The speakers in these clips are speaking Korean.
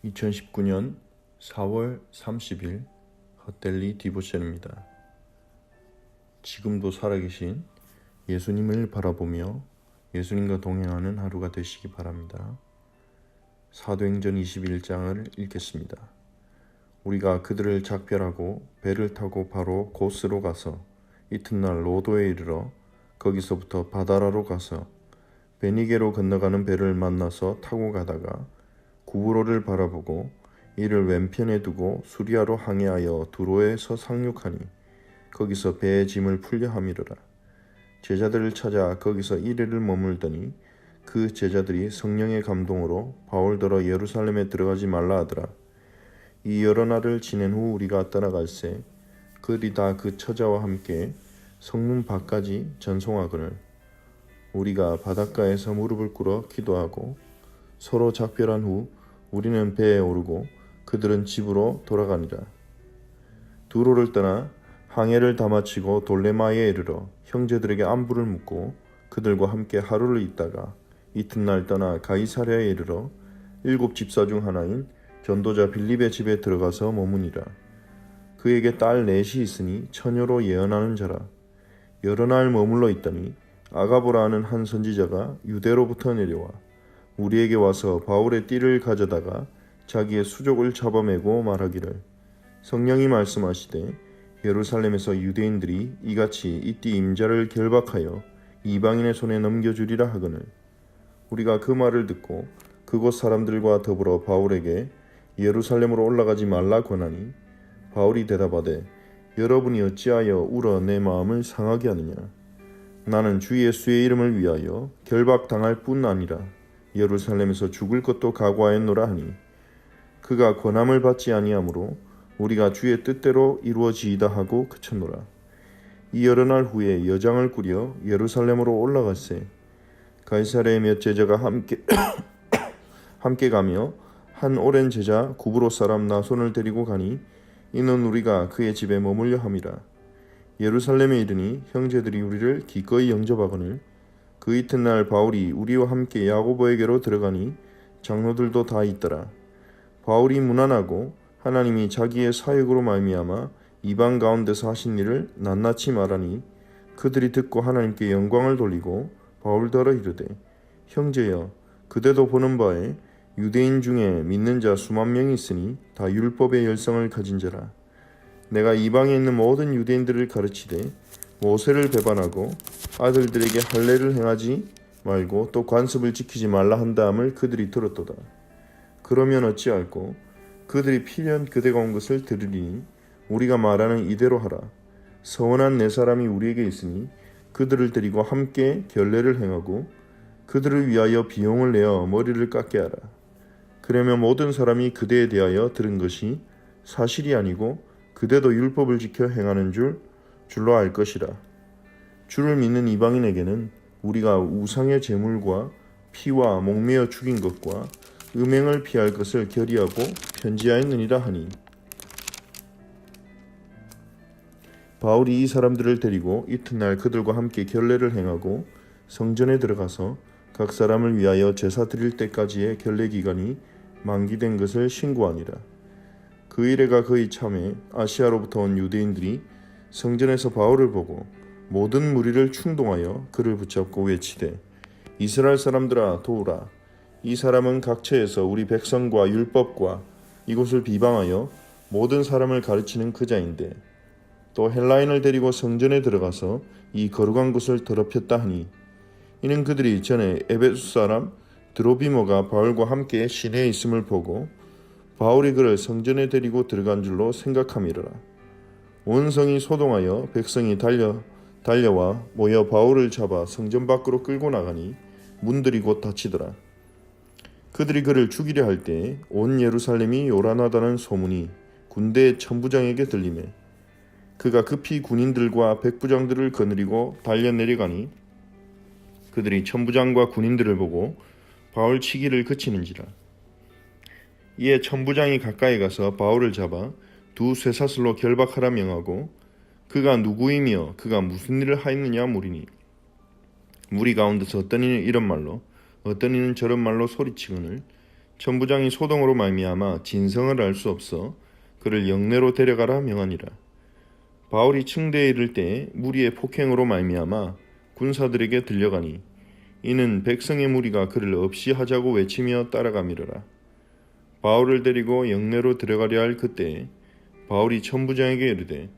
2019년 4월 30일 헛델리 디보션입니다. 지금도 살아계신 예수님을 바라보며 예수님과 동행하는 하루가 되시기 바랍니다. 사도행전 21장을 읽겠습니다. 우리가 그들을 작별하고 배를 타고 바로 고스로 가서 이튿날 로도에 이르러 거기서부터 바다라로 가서 베니게로 건너가는 배를 만나서 타고 가다가 구브로를 바라보고 이를 왼편에 두고 수리아로 항해하여 두로에서 상륙하니 거기서 배의 짐을 풀려 함이로라. 제자들을 찾아 거기서 이래를 머물더니 그 제자들이 성령의 감동으로 바울더러 예루살렘에 들어가지 말라 하더라. 이 여러 날을 지낸 후 우리가 떠나갈새 그들이 다 그 처자와 함께 성문 밖까지 전송하거늘 우리가 바닷가에서 무릎을 꿇어 기도하고 서로 작별한 후 우리는 배에 오르고 그들은 집으로 돌아가니라. 두로를 떠나 항해를 다 마치고 돌레마에 이르러 형제들에게 안부를 묻고 그들과 함께 하루를 있다가 이튿날 떠나 가이사랴에 이르러 7 집사 중 하나인 전도자 빌립의 집에 들어가서 머무니라. 그에게 딸 넷이 있으니 처녀로 예언하는 자라. 여러 날 머물러 있더니 아가보라 하는 한 선지자가 유대로부터 내려와 우리에게 와서 바울의 띠를 가져다가 자기의 수족을 잡아매고 말하기를 성령이 말씀하시되 예루살렘에서 유대인들이 이같이 이 띠 임자를 결박하여 이방인의 손에 넘겨주리라 하거늘 우리가 그 말을 듣고 그곳 사람들과 더불어 바울에게 예루살렘으로 올라가지 말라 권하니 바울이 대답하되 여러분이 어찌하여 울어 내 마음을 상하게 하느냐. 나는 주 예수의 이름을 위하여 결박당할 뿐 아니라 예루살렘에서 죽을 것도 각오하였노라 하니 그가 권함을 받지 아니하므로 우리가 주의 뜻대로 이루어지이다 하고 그쳤노라. 이 여러 날 후에 여장을 꾸려 예루살렘으로 올라갔세. 가이사랴의 몇 제자가 함께 가며 한 오랜 제자 구브로 사람 나손을 데리고 가니 이는 우리가 그의 집에 머물려 함이라. 예루살렘에 이르니 형제들이 우리를 기꺼이 영접하거늘 그 이튿날 바울이 우리와 함께 야고보에게로 들어가니 장로들도 다 있더라. 바울이 무난하고 하나님이 자기의 사역으로 말미암아 이방 가운데서 하신 일을 낱낱이 말하니 그들이 듣고 하나님께 영광을 돌리고 바울더러 이르되 형제여 그대도 보는 바에 유대인 중에 믿는 자 수만 명이 있으니 다 율법의 열성을 가진 자라. 내가 이방에 있는 모든 유대인들을 가르치되 모세를 배반하고 아들들에게 할례를 행하지 말고 또 관습을 지키지 말라 한다함을 그들이 들었도다. 그러면 어찌할꼬 그들이 필연 그대가 온 것을 들으리니 우리가 말하는 이대로 하라. 서원한 네 사람이 우리에게 있으니 그들을 데리고 함께 결례를 행하고 그들을 위하여 비용을 내어 머리를 깎게 하라. 그러면 모든 사람이 그대에 대하여 들은 것이 사실이 아니고 그대도 율법을 지켜 행하는 줄로 알 것이라. 주를 믿는 이방인에게는 우리가 우상의 제물과 피와 목매어 죽인 것과 음행을 피할 것을 결의하고 편지하였느니라 하니 바울이 이 사람들을 데리고 이튿날 그들과 함께 결례를 행하고 성전에 들어가서 각 사람을 위하여 제사 드릴 때까지의 결례 기간이 만기된 것을 신고하니라. 그 이래가 거의 참에 아시아로부터 온 유대인들이 성전에서 바울을 보고 모든 무리를 충동하여 그를 붙잡고 외치되 이스라엘 사람들아 도우라. 이 사람은 각처에서 우리 백성과 율법과 이곳을 비방하여 모든 사람을 가르치는 그자인데 또 헬라인을 데리고 성전에 들어가서 이 거룩한 곳을 더럽혔다 하니 이는 그들이 전에 에베소 사람 드로비모가 바울과 함께 시내에 있음을 보고 바울이 그를 성전에 데리고 들어간 줄로 생각함이로라. 온 성이 소동하여 백성이 달려와 모여 바울을 잡아 성전 밖으로 끌고 나가니 문들이 곧 닫히더라. 그들이 그를 죽이려 할 때 온 예루살렘이 요란하다는 소문이 군대의 천부장에게 들리매 그가 급히 군인들과 백부장들을 거느리고 달려 내려가니 그들이 천부장과 군인들을 보고 바울 치기를 그치는지라. 이에 천부장이 가까이 가서 바울을 잡아 두 쇠사슬로 결박하라 명하고 그가 누구이며 그가 무슨 일을 하였느냐 물으니 무리 가운데서 어떤 이는 이런 말로 어떤 이는 저런 말로 소리치거늘 천부장이 소동으로 말미암아 진성을 알 수 없어 그를 영내로 데려가라 명하니라. 바울이 층대에 이를 때 무리의 폭행으로 말미암아 군사들에게 들려가니 이는 백성의 무리가 그를 없이 하자고 외치며 따라가미르라. 바울을 데리고 영내로 들어가려 할 그때에 바울이 천부장에게 이르되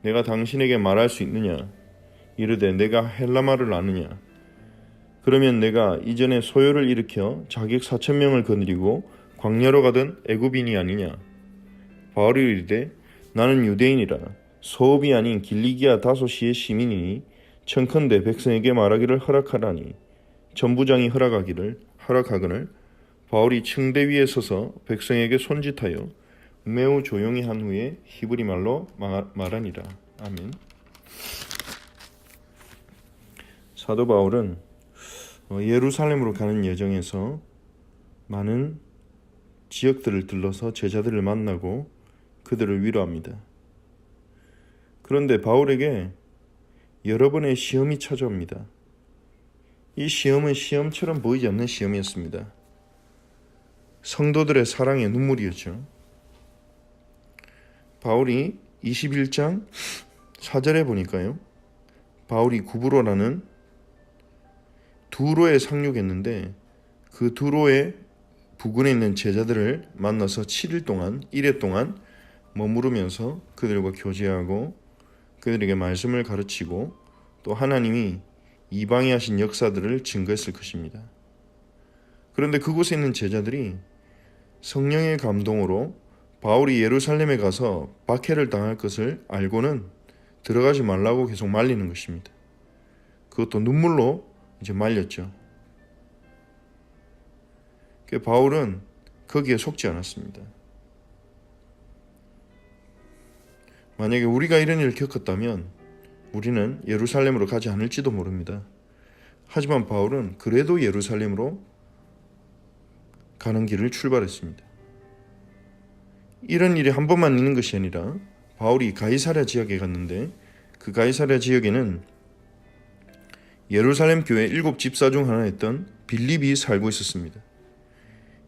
내가 당신에게 말할 수 있느냐? 이르되 내가 헬라말을 아느냐? 그러면 내가 이전에 소요를 일으켜 자객 4,000명을 거느리고 광야로 가던 애굽인이 아니냐? 바울이 이르되 나는 유대인이라 소읍이 아닌 길리기아 다소시의 시민이니 청컨대 백성에게 말하기를 허락하라니 천부장이 허락하거늘 바울이 층대 위에 서서 백성에게 손짓하여 매우 조용히 한 후에 히브리 말로 말하니라. 아멘. 사도 바울은 예루살렘으로 가는 여정에서 많은 지역들을 들러서 제자들을 만나고 그들을 위로합니다. 그런데 바울에게 여러 번의 시험이 찾아옵니다. 이 시험은 시험처럼 보이지 않는 시험이었습니다. 성도들의 사랑의 눈물이었죠. 바울이 21장 4절에 보니까요. 바울이 구브로라는 두로에 상륙했는데 그 두로의 부근에 있는 제자들을 만나서 7일 동안 1회 동안 머무르면서 그들과 교제하고 그들에게 말씀을 가르치고 또 하나님이 이방에 하신 역사들을 증거했을 것입니다. 그런데 그곳에 있는 제자들이 성령의 감동으로 바울이 예루살렘에 가서 박해를 당할 것을 알고는 들어가지 말라고 계속 말리는 것입니다. 그것도 눈물로 이제 말렸죠. 바울은 거기에 속지 않았습니다. 만약에 우리가 이런 일을 겪었다면 우리는 예루살렘으로 가지 않을지도 모릅니다. 하지만 바울은 그래도 예루살렘으로 가는 길을 출발했습니다. 이런 일이 한 번만 있는 것이 아니라 바울이 가이사랴 지역에 갔는데 그 가이사랴 지역에는 예루살렘 교회 7 집사 중 하나였던 빌립이 살고 있었습니다.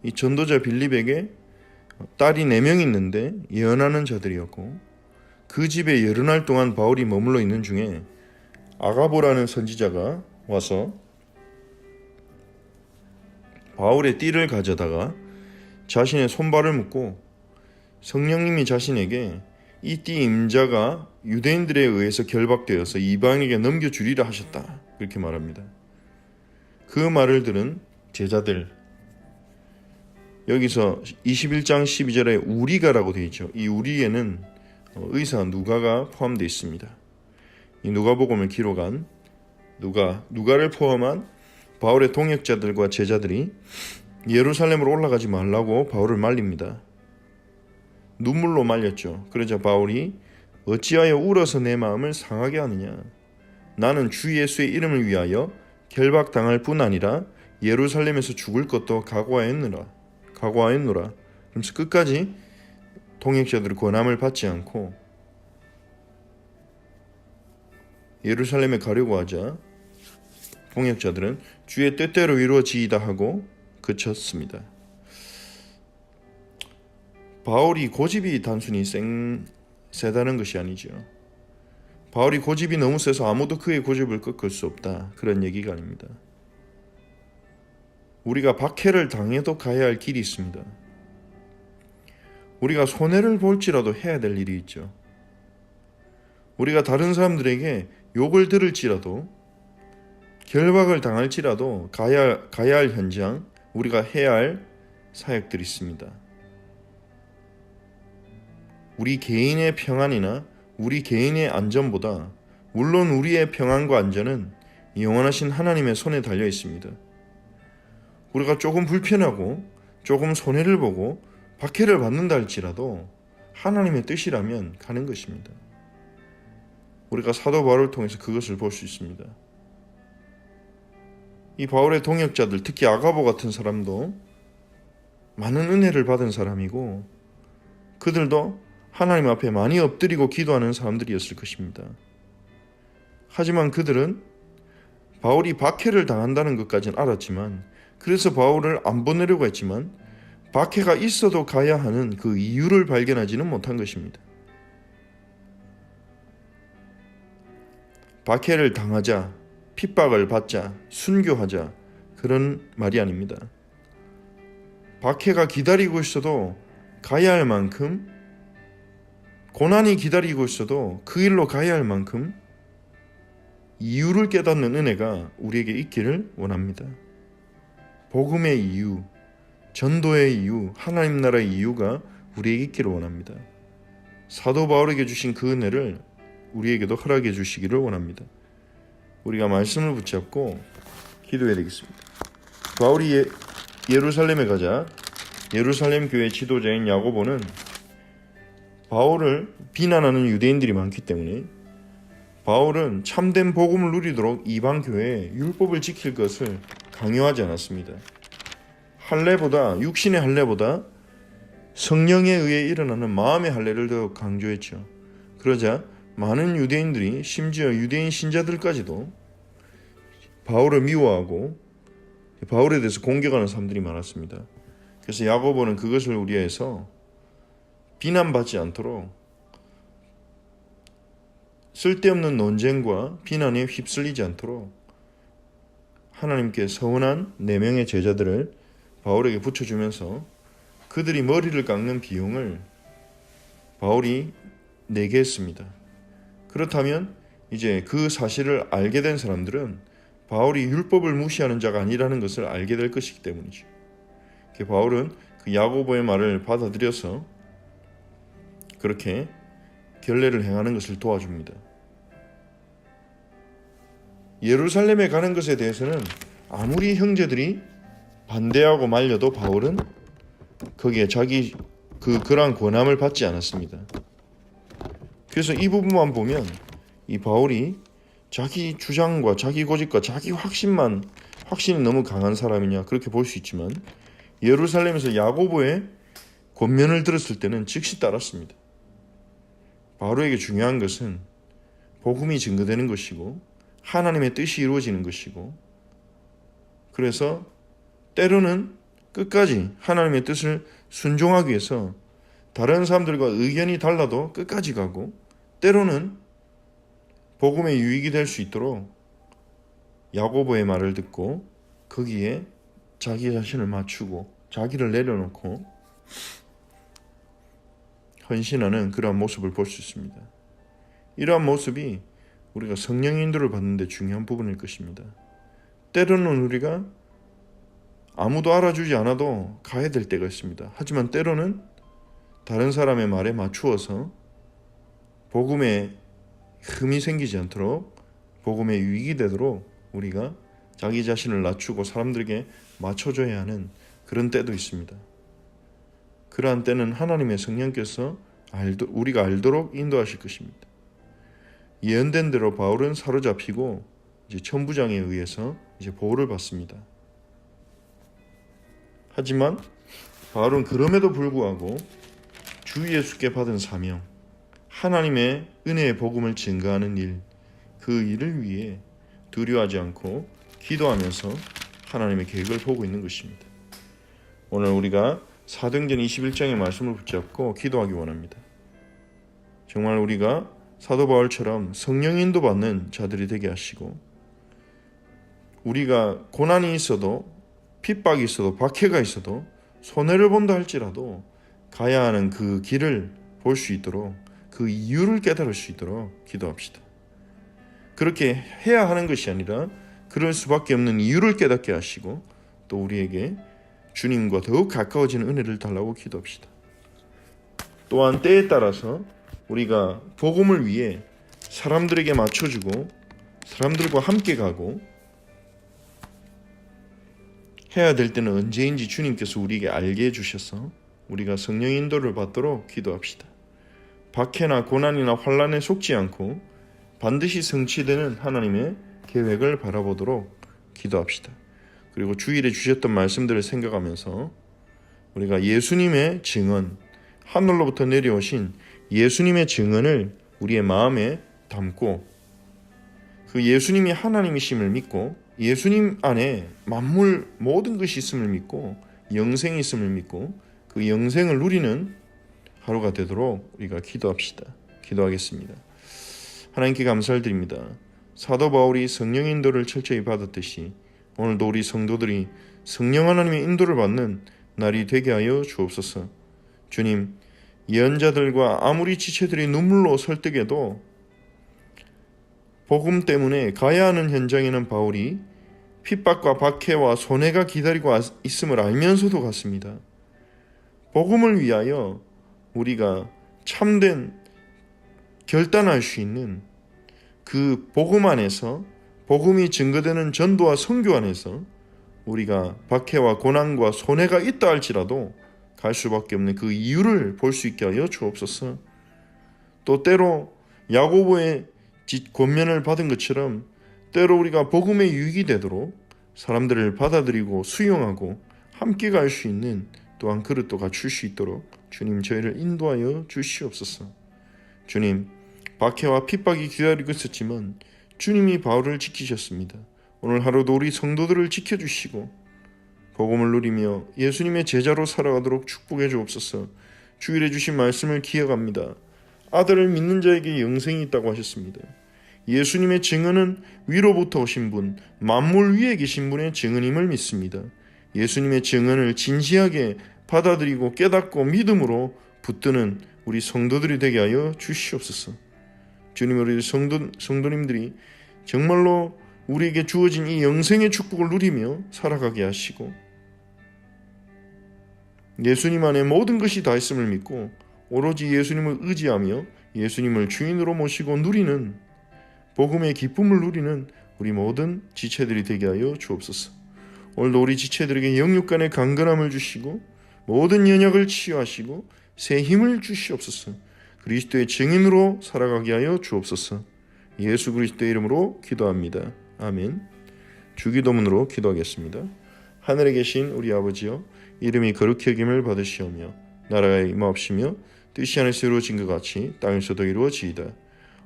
이 전도자 빌립에게 딸이 4명 있는데 예언하는 자들이었고 그 집에 여러 날 동안 바울이 머물러 있는 중에 아가보라는 선지자가 와서 바울의 띠를 가져다가 자신의 손발을 묶고 성령님이 자신에게 이 띠 임자가 유대인들에 의해서 결박되어서 이방인에게 넘겨주리라 하셨다. 그렇게 말합니다. 그 말을 들은 제자들, 여기서 21장 12절에 우리가라고 되어 있죠. 이 우리에는 의사 누가가 포함되어 있습니다. 이 누가복음을 기록한 누가를 포함한 바울의 동역자들과 제자들이 예루살렘으로 올라가지 말라고 바울을 말립니다. 눈물로 말렸죠. 그러자 바울이 어찌하여 울어서 내 마음을 상하게 하느냐? 나는 주 예수의 이름을 위하여 결박당할 뿐 아니라 예루살렘에서 죽을 것도 각오하였노라. 그러면서 끝까지 동역자들의 권함을 받지 않고 예루살렘에 가려고 하자 동역자들은 주의 뜻대로 이루어지이다 하고 그쳤습니다. 바울이 고집이 단순히 세다는 것이 아니죠. 바울이 고집이 너무 세서 아무도 그의 고집을 꺾을 수 없다. 그런 얘기가 아닙니다. 우리가 박해를 당해도 가야 할 길이 있습니다. 우리가 손해를 볼지라도 해야 될 일이 있죠. 우리가 다른 사람들에게 욕을 들을지라도 결박을 당할지라도 가야 할 현장, 우리가 해야 할 사역들이 있습니다. 우리 개인의 평안이나 우리 개인의 안전보다 물론 우리의 평안과 안전은 영원하신 하나님의 손에 달려 있습니다. 우리가 조금 불편하고 조금 손해를 보고 박해를 받는다 할지라도 하나님의 뜻이라면 가는 것입니다. 우리가 사도 바울을 통해서 그것을 볼 수 있습니다. 이 바울의 동역자들, 특히 아가보 같은 사람도 많은 은혜를 받은 사람이고 그들도 하나님 앞에 많이 엎드리고 기도하는 사람들이었을 것입니다. 하지만 그들은 바울이 박해를 당한다는 것까지는 알았지만, 그래서 바울을 안 보내려고 했지만 박해가 있어도 가야 하는 그 이유를 발견하지는 못한 것입니다. 박해를 당하자, 핍박을 받자, 순교하자, 그런 말이 아닙니다. 박해가 기다리고 있어도 가야 할 만큼, 고난이 기다리고 있어도 그 일로 가야 할 만큼 이유를 깨닫는 은혜가 우리에게 있기를 원합니다. 복음의 이유, 전도의 이유, 하나님 나라의 이유가 우리에게 있기를 원합니다. 사도 바울에게 주신 그 은혜를 우리에게도 허락해 주시기를 원합니다. 우리가 말씀을 붙잡고 기도해야 되겠습니다. 바울이 예루살렘에 가자 예루살렘 교회 지도자인 야고보는 바울을 비난하는 유대인들이 많기 때문에 바울은 참된 복음을 누리도록 이방 교회에 율법을 지킬 것을 강요하지 않았습니다. 할례보다, 육신의 할례보다 성령에 의해 일어나는 마음의 할례를 더 강조했죠. 그러자 많은 유대인들이, 심지어 유대인 신자들까지도 바울을 미워하고 바울에 대해서 공격하는 사람들이 많았습니다. 그래서 야고보는 그것을 우려해서 비난받지 않도록 쓸데없는 논쟁과 비난에 휩쓸리지 않도록 하나님께 서운한 4명의 제자들을 바울에게 붙여주면서 그들이 머리를 깎는 비용을 바울이 내게 했습니다. 그렇다면 이제 그 사실을 알게 된 사람들은 바울이 율법을 무시하는 자가 아니라는 것을 알게 될 것이기 때문이죠. 바울은 그 야고보의 말을 받아들여서 그렇게 결례를 행하는 것을 도와줍니다. 예루살렘에 가는 것에 대해서는 아무리 형제들이 반대하고 말려도 바울은 거기에 자기 그러한 권함을 받지 않았습니다. 그래서 이 부분만 보면 이 바울이 자기 주장과 자기 고집과 자기 확신이 너무 강한 사람이냐 그렇게 볼 수 있지만 예루살렘에서 야고보의 권면을 들었을 때는 즉시 따랐습니다. 바울에게 중요한 것은 복음이 증거되는 것이고 하나님의 뜻이 이루어지는 것이고, 그래서 때로는 끝까지 하나님의 뜻을 순종하기 위해서 다른 사람들과 의견이 달라도 끝까지 가고, 때로는 복음의 유익이 될 수 있도록 야고보의 말을 듣고 거기에 자기 자신을 맞추고 자기를 내려놓고 헌신하는 그러한 모습을 볼 수 있습니다. 이러한 모습이 우리가 성령의 인도를 받는 데 중요한 부분일 것입니다. 때로는 우리가 아무도 알아주지 않아도 가야 될 때가 있습니다. 하지만 때로는 다른 사람의 말에 맞추어서 복음에 흠이 생기지 않도록, 복음에 유익이 되도록 우리가 자기 자신을 낮추고 사람들에게 맞춰줘야 하는 그런 때도 있습니다. 그러한 때는 하나님의 성령께서 우리가 알도록 인도하실 것입니다. 예언된 대로 바울은 사로잡히고 이제 천부장에 의해서 이제 보호를 받습니다. 하지만 바울은 그럼에도 불구하고 주 예수께 받은 사명, 하나님의 은혜의 복음을 증거하는 일, 그 일을 위해 두려워하지 않고 기도하면서 하나님의 계획을 보고 있는 것입니다. 오늘 우리가 사도행전 21장의 말씀을 붙잡고 기도하기 원합니다. 정말 우리가 사도 바울처럼 성령 인도받는 자들이 되게 하시고, 우리가 고난이 있어도, 핍박이 있어도, 박해가 있어도, 손해를 본다 할지라도 가야 하는 그 길을 볼 수 있도록, 그 이유를 깨달을 수 있도록 기도합시다. 그렇게 해야 하는 것이 아니라 그럴 수밖에 없는 이유를 깨닫게 하시고, 또 우리에게 주님과 더욱 가까워지는 은혜를 달라고 기도합시다. 또한 때에 따라서 우리가 복음을 위해 사람들에게 맞춰주고 사람들과 함께 가고 해야 될 때는 언제인지 주님께서 우리에게 알게 해주셔서 우리가 성령 인도를 받도록 기도합시다. 박해나 고난이나 환난에 속지 않고 반드시 성취되는 하나님의 계획을 바라보도록 기도합시다. 그리고 주일에 주셨던 말씀들을 생각하면서 우리가 예수님의 증언, 하늘로부터 내려오신 예수님의 증언을 우리의 마음에 담고 그 예수님이 하나님이심을 믿고 예수님 안에 만물 모든 것이 있음을 믿고 영생이 있음을 믿고 그 영생을 누리는 하루가 되도록 우리가 기도합시다. 기도하겠습니다. 하나님께 감사를 드립니다. 사도 바울이 성령의 인도를 철저히 받았듯이 오늘도 우리 성도들이 성령 하나님의 인도를 받는 날이 되게 하여 주옵소서. 주님, 예언자들과 아무리 지체들이 눈물로 설득해도 복음 때문에 가야 하는 현장에는 바울이 핍박과 박해와 손해가 기다리고 있음을 알면서도 갔습니다. 복음을 위하여 우리가 참된 결단할 수 있는 그 복음 안에서, 복음이 증거되는 전도와 선교 안에서 우리가 박해와 고난과 손해가 있다 할지라도 갈 수밖에 없는 그 이유를 볼 수 있게 하여 주옵소서. 또 때로 야고보의 권면을 받은 것처럼 때로 우리가 복음의 유익이 되도록 사람들을 받아들이고 수용하고 함께 갈 수 있는 또한 그릇도 갖출 수 있도록 주님 저희를 인도하여 주시옵소서. 주님, 박해와 핍박이 기다리고 있었지만 주님이 바울을 지키셨습니다. 오늘 하루도 우리 성도들을 지켜주시고 복음을 누리며 예수님의 제자로 살아가도록 축복해 주옵소서. 주일에 주신 말씀을 기억합니다. 아들을 믿는 자에게 영생이 있다고 하셨습니다. 예수님의 증언은 위로부터 오신 분, 만물 위에 계신 분의 증언임을 믿습니다. 예수님의 증언을 진지하게 받아들이고 깨닫고 믿음으로 붙드는 우리 성도들이 되게 하여 주시옵소서. 주님, 우리 성도님들이 정말로 우리에게 주어진 이 영생의 축복을 누리며 살아가게 하시고 예수님 안에 모든 것이 다 있음을 믿고 오로지 예수님을 의지하며 예수님을 주인으로 모시고 누리는 복음의 기쁨을 누리는 우리 모든 지체들이 되게 하여 주옵소서. 오늘도 우리 지체들에게 영육간의 강건함을 주시고 모든 연약을 치유하시고 새 힘을 주시옵소서. 그리스도의 증인으로 살아가게 하여 주옵소서. 예수 그리스도의 이름으로 기도합니다. 아멘. 주기도문으로 기도하겠습니다. 하늘에 계신 우리 아버지여, 이름이 거룩히 여김을 받으시오며 나라가 임하옵시며 뜻이 하늘에서 이루어진 것 같이 땅에서도 이루어지이다.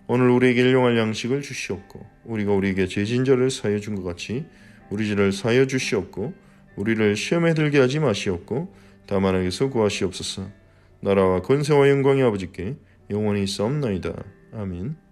오늘 우리에게 일용할 양식을 주시옵고 우리가 우리에게 죄진 자를 사하여 준 것 같이 우리 죄를 사하여 주시옵고 우리를 시험에 들게 하지 마시옵고 다만 악에서 구하시옵소서. 나라와 권세와 영광이 아버지께 영원히 있사옵나이다. 아멘.